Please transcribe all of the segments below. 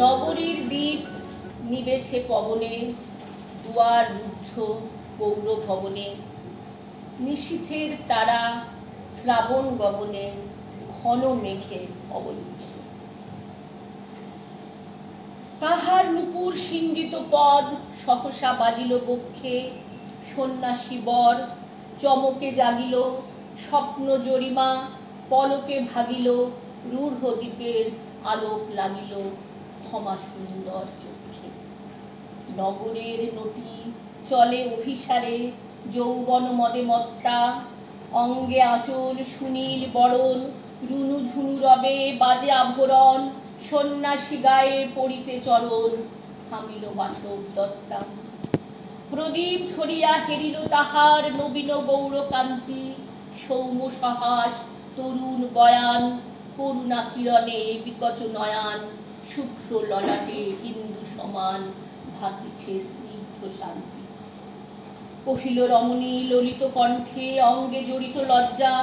নগরীর দ্বীপ নিবেছে পবনে, দুয়ার রুদ্ধ পৌর ভবনে, নিশীথের তারা শ্রাবণ গগনে ঘন মেঘে অবলুপ্ত। কাহার নুপুর সিঞ্জিত পদ সহসা বাজিল বক্ষে, সন্ন্যাসী বর চমকে জাগিল স্বপ্ন জরিমা, পলকে ভাগিল রূঢ় দ্বীপের আলোক লাগিল ক্ষমা সুন্দর চক্ষে। নগরের নটি চলে অভিসারে যৌবন মদে মত্তা, অঙ্গে আঁচল সুনীল বরণ, রুনু ঝুনু রবে বাজে আভরণ, সন্ন্যাসী গায়ে পড়িতে চরণ, থামিল বাসব দত্তা। প্রদীপ ধরিয়া হেরিল তাহার নবীন গৌরকান্তি, সৌম্য সহাস তরুণ বয়ান, করুণা কিরণে বিকচ নয়ান, শুভ্র ললাটে ইন্দু সমান ভাতিছে স্নিগ্ধ শান্তি। কহিল রমণী ললিত কণ্ঠে অঙ্গে জড়িত লজ্জা,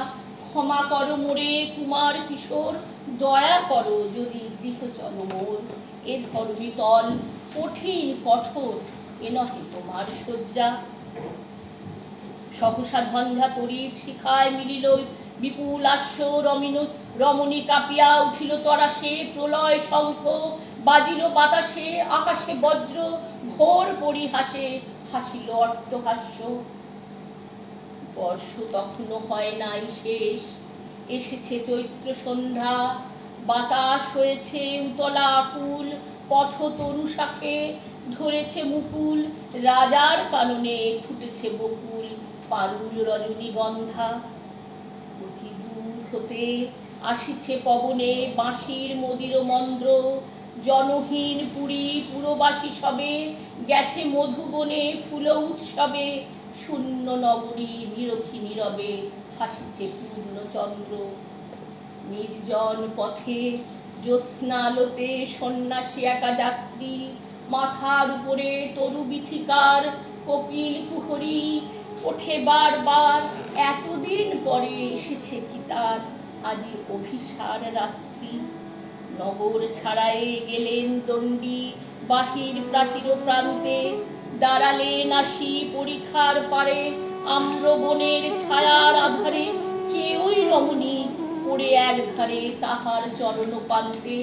ক্ষমা করো মোরে কুমার কিশোর, দয়া করো যদি গৃহ চল মোর। এ ধর্মীতল কঠিন কঠোর, এ নহে তোমার শয্যা। সহসা ঝঞ্ঝা তড়িৎ শিখায় মিলিল বিপুল আশ্ব, রমণী কাঁপিয়া উঠিল তরাসে, প্রলয় শঙ্খ বাজিল বাতাসে, আকাশে বজ্র ঘোর পরিহাসে হাসিল অট্টহাস্য। বর্ষ তখনও হয় নাই শেষ, এসেছে চৈত্র সন্ধ্যা, বাতাস হয়েছে উতলা আকুল, পথ তরু শাখে ধরেছে মুকুল, রাজার কাননে ফুটেছে বকুল, পারুল রজনীগন্ধা। অতি দূর হতে আসিছে পবনে বাঁশির মদির মন্দ্র, জনহীন পুরী পুরবাসী সবে গেছে মধুবনে ফুল উৎসবে, শূন্য নগরী নিরখী নীরবে হাসিছে পূর্ণচন্দ্র। নির্জন পথে জ্যোৎস্না আলোতে সন্ন্যাসী একা যাত্রী, মাথার উপরে তরু বিথিকার কোকিল কুহরী ওঠে বারবার, এতদিন পরে এসেছে কি তার আজি অভিসার রাত্রি। নগর ছাড়ায়ে গেলেন দণ্ডী বাহির প্রাচীর প্রান্তে, দাঁড়ালেন আসি পরিখার পারে আম্রবনের ছায়ার আধারে, কেউই রমণী পড়ে এক ধারে তাহার চরণ পান্তে।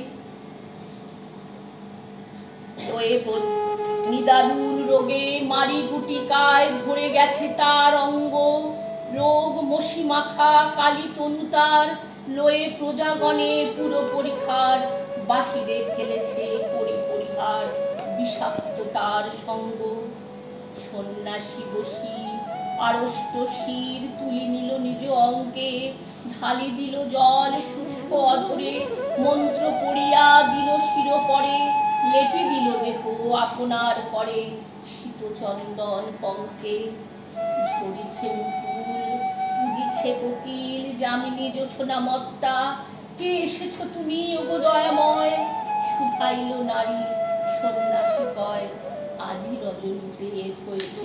নিদারুণ রোগে মারি গুটিকায় ভরে গেছে তার অঙ্গ, রোগ মশি মাখা কালী তনু তার, লয়ে প্রজাগণে পুরো পরিখার, বাহিরে ফেলেছে পরিহার বিষাক্ত তার সঙ্গ। সন্ন্যাসী বসি আড়ষ্ট শির তুলি নিল নিজ অঙ্কে, ঢালি দিল জল শুষ্ক অধরে, মন্ত্র পড়িয়া দিল শিরোপরে, লেপে দিল দেহ আপনার করে শীত চন্দন পঙ্কে। ঝরিছে মুকুল পুজিছে কোকিল যামিনী জোছনা মত্তা, কে এসেছ তুমি ওগো দয়াময়, শুধাইল নারী সন্ন্যাসী কয় আজি রজনীতে হয়েছে।